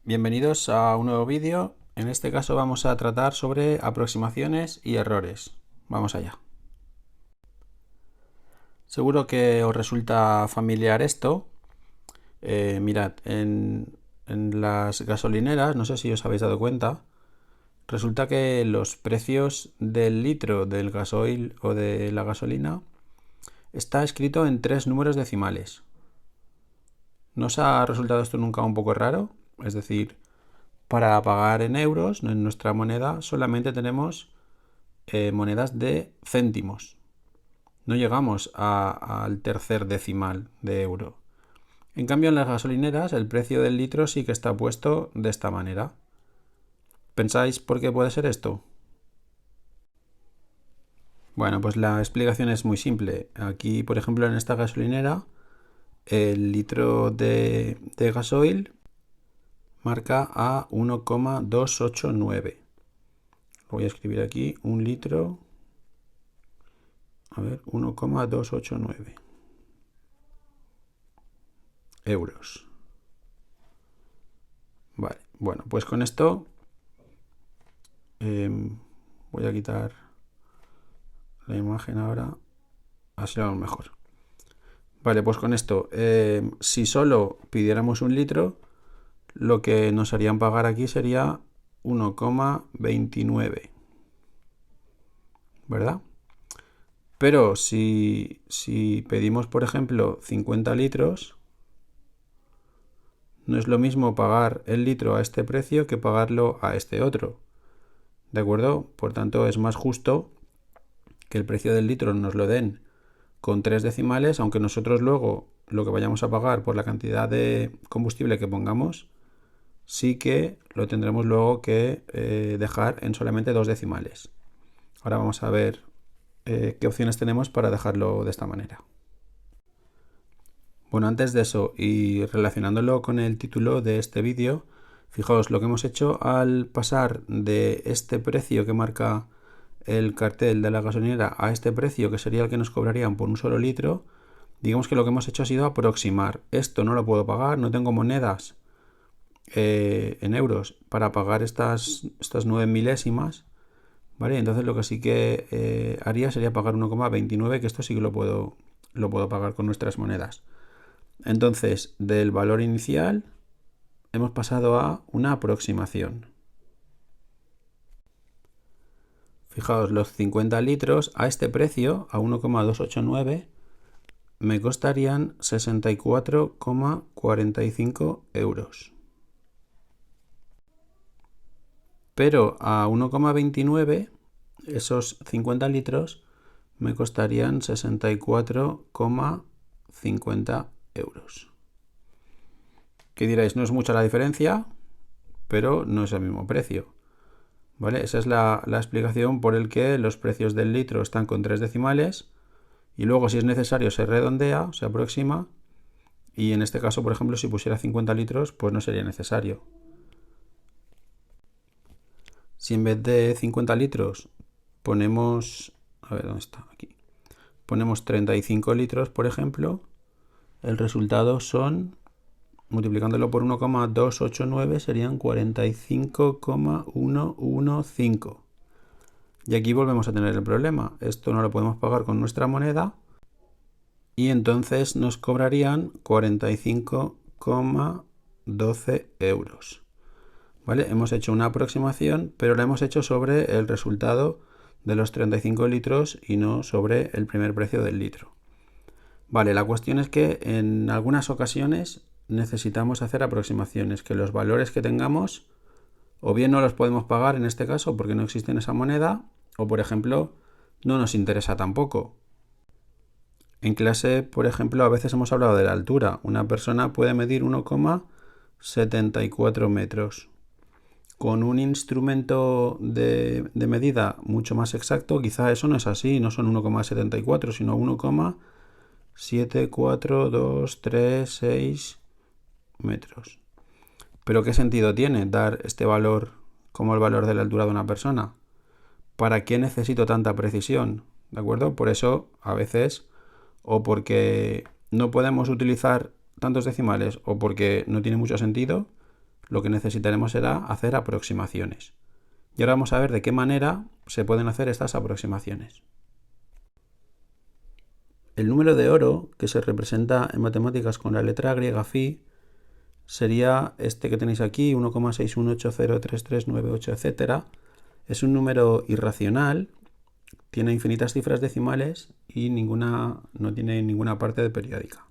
Bienvenidos a un nuevo vídeo. En este caso vamos a tratar sobre aproximaciones y errores. Vamos allá. Seguro que os resulta familiar esto. Mirad, en las gasolineras, no sé si os habéis dado cuenta, resulta que los precios del litro del gasoil o de la gasolina está escrito en 3 números decimales. ¿No os ha resultado esto nunca un poco raro? Es decir, para pagar en euros, en nuestra moneda, solamente tenemos monedas de céntimos. No llegamos al tercer decimal de euro. En cambio, en las gasolineras el precio del litro sí que está puesto de esta manera. ¿Pensáis por qué puede ser esto? Bueno, pues la explicación es muy simple. Aquí, por ejemplo, en esta gasolinera, el litro de gasoil marca a 1,289. Lo voy a escribir aquí, un litro. A ver, 1,289 euros. Vale, bueno, pues con esto voy a quitar la imagen ahora, así lo vemos mejor. Vale, pues con esto, si solo pidiéramos un litro, lo que nos harían pagar aquí sería 1,29, ¿verdad? Pero si pedimos, por ejemplo, 50 litros, no es lo mismo pagar el litro a este precio que pagarlo a este otro. ¿De acuerdo? Por tanto, es más justo que el precio del litro nos lo den con 3 decimales, aunque nosotros luego lo que vayamos a pagar por la cantidad de combustible que pongamos, sí que lo tendremos luego que dejar en solamente 2 decimales. Ahora vamos a ver qué opciones tenemos para dejarlo de esta manera. Bueno, antes de eso y relacionándolo con el título de este vídeo, fijaos lo que hemos hecho al pasar de este precio que marca el cartel de la gasolinera a este precio que sería el que nos cobrarían por un solo litro. Digamos que lo que hemos hecho ha sido aproximar. Esto no lo puedo pagar, no tengo monedas en euros para pagar estas 9 milésimas, ¿vale? Entonces lo que sí que haría sería pagar 1,29, que esto sí que lo puedo pagar con nuestras monedas. Entonces, del valor inicial hemos pasado a una aproximación. Fijaos, los 50 litros a este precio, a 1,289, me costarían 64,45 euros. Pero a 1,29, esos 50 litros me costarían 64,50 euros. ¿Qué diréis? No es mucha la diferencia, pero no es el mismo precio. ¿Vale? Esa es la explicación por el que los precios del litro están con 3 decimales y luego si es necesario se redondea, se aproxima, y en este caso, por ejemplo, si pusiera 50 litros, pues no sería necesario. Si en vez de 50 litros ponemos, a ver, ¿dónde está? Aquí. Ponemos 35 litros, por ejemplo, el resultado son, multiplicándolo por 1,289, serían 45,115. Y aquí volvemos a tener el problema. Esto no lo podemos pagar con nuestra moneda y entonces nos cobrarían 45,12 euros. ¿Vale? Hemos hecho una aproximación, pero la hemos hecho sobre el resultado de los 35 litros y no sobre el primer precio del litro. Vale, la cuestión es que en algunas ocasiones necesitamos hacer aproximaciones, que los valores que tengamos o bien no los podemos pagar en este caso porque no existe esa moneda, o por ejemplo no nos interesa tampoco. En clase, por ejemplo, a veces hemos hablado de la altura. Una persona puede medir 1,74 metros. Con un instrumento de medida mucho más exacto, quizá eso no es así, no son 1,74, sino 1,742366 metros. Pero ¿qué sentido tiene dar este valor como el valor de la altura de una persona? ¿Para qué necesito tanta precisión? ¿De acuerdo? Por eso, a veces, o porque no podemos utilizar tantos decimales o porque no tiene mucho sentido, lo que necesitaremos será hacer aproximaciones. Y ahora vamos a ver de qué manera se pueden hacer estas aproximaciones. El número de oro, que se representa en matemáticas con la letra griega phi, sería este que tenéis aquí, 1,618033998, etc. Es un número irracional, tiene infinitas cifras decimales y no tiene ninguna parte de periódica.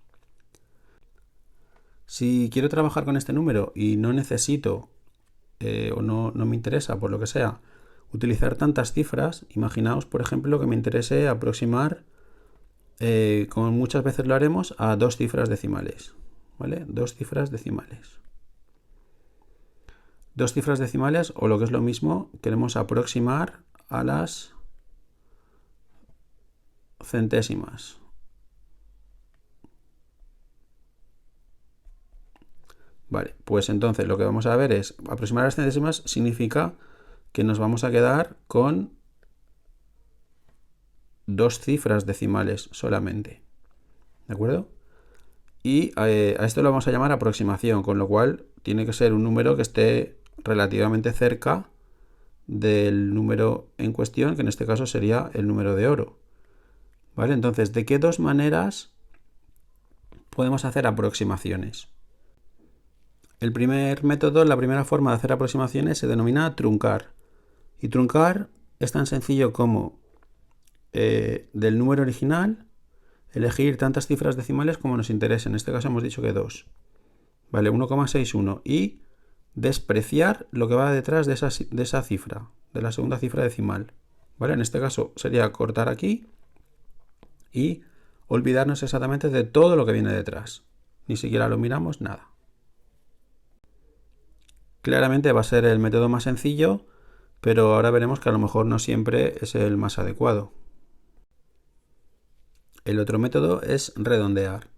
Si quiero trabajar con este número y no necesito o no me interesa, por lo que sea, utilizar tantas cifras, imaginaos, por ejemplo, que me interese aproximar, como muchas veces lo haremos, a 2 cifras decimales. ¿Vale? 2 cifras decimales. 2 cifras decimales, o lo que es lo mismo, queremos aproximar a las centésimas. Vale, pues entonces lo que vamos a ver es aproximar a las centésimas significa que nos vamos a quedar con 2 cifras decimales solamente. ¿De acuerdo? Y a esto lo vamos a llamar aproximación, con lo cual tiene que ser un número que esté relativamente cerca del número en cuestión, que en este caso sería el número de oro. ¿Vale? Entonces, ¿de qué dos maneras podemos hacer aproximaciones? El primer método, la primera forma de hacer aproximaciones se denomina truncar. Y truncar es tan sencillo como del número original elegir tantas cifras decimales como nos interese. En este caso hemos dicho que 2. Vale, 1,61. Y despreciar lo que va detrás de esa cifra, de la segunda cifra decimal. ¿Vale? En este caso sería cortar aquí y olvidarnos exactamente de todo lo que viene detrás. Ni siquiera lo miramos, nada. Claramente va a ser el método más sencillo, pero ahora veremos que a lo mejor no siempre es el más adecuado. El otro método es redondear.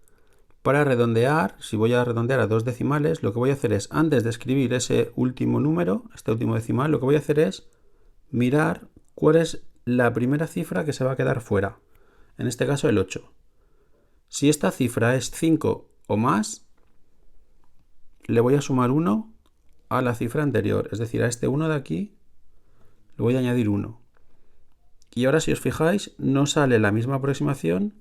Para redondear, si voy a redondear a 2 decimales, lo que voy a hacer es, antes de escribir ese último número, este último decimal, lo que voy a hacer es mirar cuál es la primera cifra que se va a quedar fuera. En este caso el 8. Si esta cifra es 5 o más, le voy a sumar 1 a la cifra anterior, es decir, a este 1 de aquí le voy a añadir 1. Y ahora, si os fijáis, no sale la misma aproximación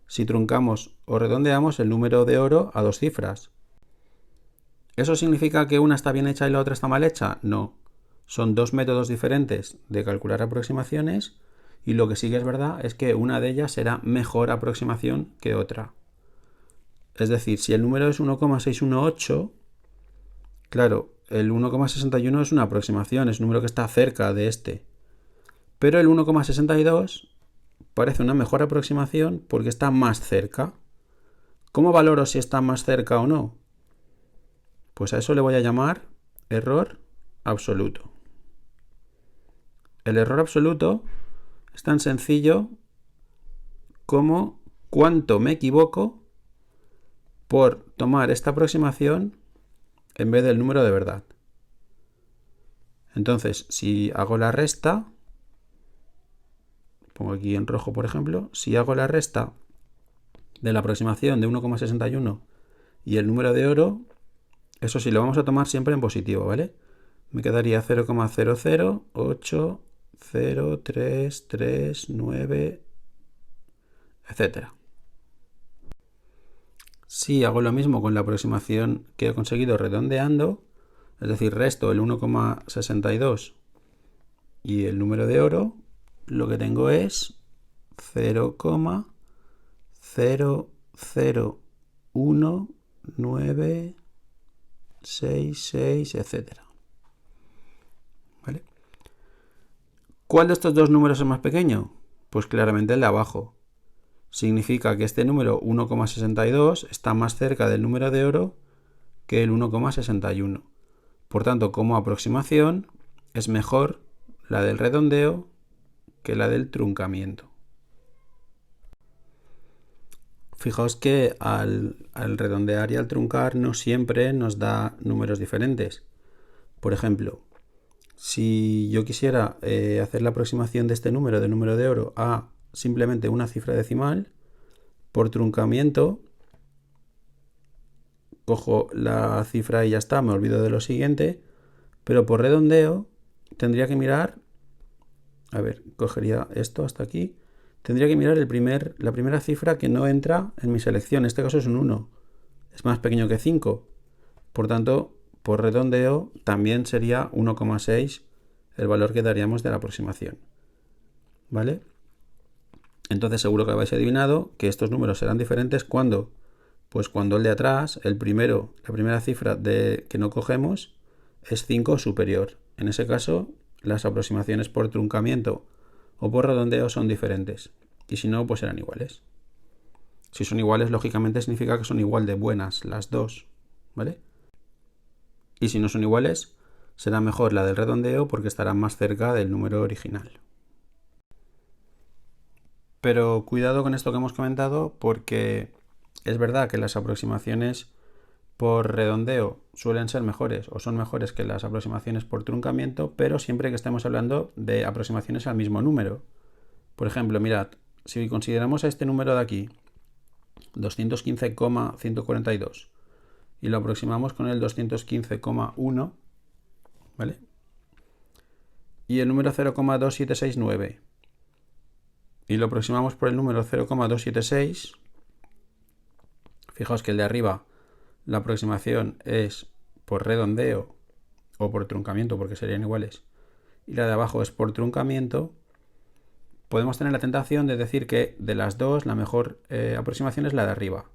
si truncamos o redondeamos el número de oro a 2 cifras. ¿Eso significa que una está bien hecha y la otra está mal hecha? No. Son 2 métodos diferentes de calcular aproximaciones y lo que sí que es verdad es que una de ellas será mejor aproximación que otra. Es decir, si el número es 1,618, claro, el 1,61 es una aproximación, es un número que está cerca de este. Pero el 1,62 parece una mejor aproximación porque está más cerca. ¿Cómo valoro si está más cerca o no? Pues a eso le voy a llamar error absoluto. El error absoluto es tan sencillo como cuánto me equivoco por tomar esta aproximación en vez del número de verdad. Entonces, si hago la resta, pongo aquí en rojo, por ejemplo, si hago la resta de la aproximación de 1,61 y el número de oro, eso sí, lo vamos a tomar siempre en positivo, ¿vale? Me quedaría 0,0080339, etc. Si hago lo mismo con la aproximación que he conseguido redondeando, es decir, resto el 1,62 y el número de oro, lo que tengo es 0,001966, etc. ¿Vale? ¿Cuál de estos dos números es más pequeño? Pues claramente el de abajo. Significa que este número 1,62 está más cerca del número de oro que el 1,61. Por tanto, como aproximación, es mejor la del redondeo que la del truncamiento. Fijaos que al redondear y al truncar no siempre nos da números diferentes. Por ejemplo, si yo quisiera hacer la aproximación de este número, del número de oro, a simplemente una cifra decimal, por truncamiento, cojo la cifra y ya está, me olvido de lo siguiente, pero por redondeo tendría que mirar, a ver, cogería esto hasta aquí, tendría que mirar la primera cifra que no entra en mi selección, en este caso es un 1, es más pequeño que 5, por tanto, por redondeo también sería 1,6 el valor que daríamos de la aproximación, ¿vale? Entonces seguro que habéis adivinado que estos números serán diferentes cuando, pues cuando el de atrás, la primera cifra que no cogemos es 5 o superior. En ese caso, las aproximaciones por truncamiento o por redondeo son diferentes. Y si no, pues serán iguales. Si son iguales, lógicamente significa que son igual de buenas las dos, ¿vale? Y si no son iguales, será mejor la del redondeo porque estará más cerca del número original. Pero cuidado con esto que hemos comentado porque es verdad que las aproximaciones por redondeo suelen ser mejores o son mejores que las aproximaciones por truncamiento, pero siempre que estemos hablando de aproximaciones al mismo número. Por ejemplo, mirad, si consideramos a este número de aquí, 215,142, y lo aproximamos con el 215,1, ¿vale? Y el número 0,2769, y lo aproximamos por el número 0,276, fijaos que el de arriba la aproximación es por redondeo o por truncamiento, porque serían iguales, y la de abajo es por truncamiento, podemos tener la tentación de decir que de las dos la mejor aproximación es la de arriba,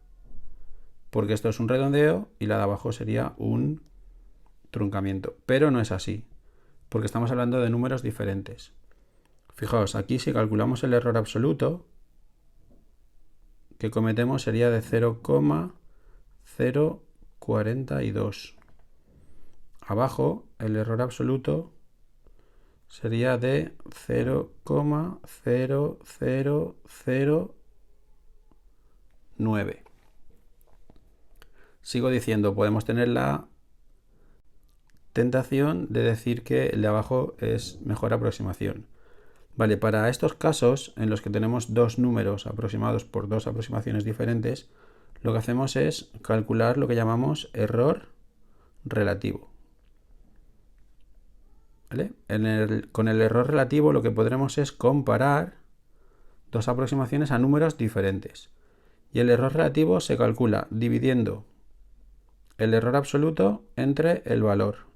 porque esto es un redondeo y la de abajo sería un truncamiento. Pero no es así, porque estamos hablando de números diferentes. Fijaos, aquí si calculamos el error absoluto que cometemos sería de 0,042. Abajo el error absoluto sería de 0,0009. Sigo diciendo, podemos tener la tentación de decir que el de abajo es mejor aproximación. Vale, para estos casos en los que tenemos dos números aproximados por dos aproximaciones diferentes, lo que hacemos es calcular lo que llamamos error relativo. ¿Vale? Con el error relativo lo que podremos es comparar dos aproximaciones a números diferentes. Y el error relativo se calcula dividiendo el error absoluto entre el valor.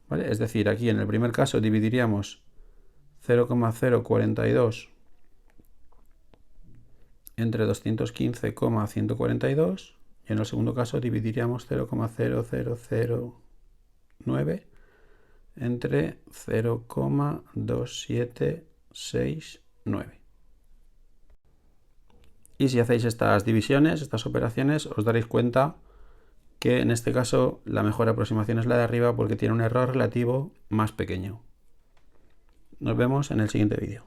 ¿Vale? Es decir, aquí en el primer caso dividiríamos 0,042 entre 215,142 y en el segundo caso dividiríamos 0,0009 entre 0,2769. Y si hacéis estas divisiones, estas operaciones, os daréis cuenta que en este caso la mejor aproximación es la de arriba porque tiene un error relativo más pequeño. Nos vemos en el siguiente vídeo.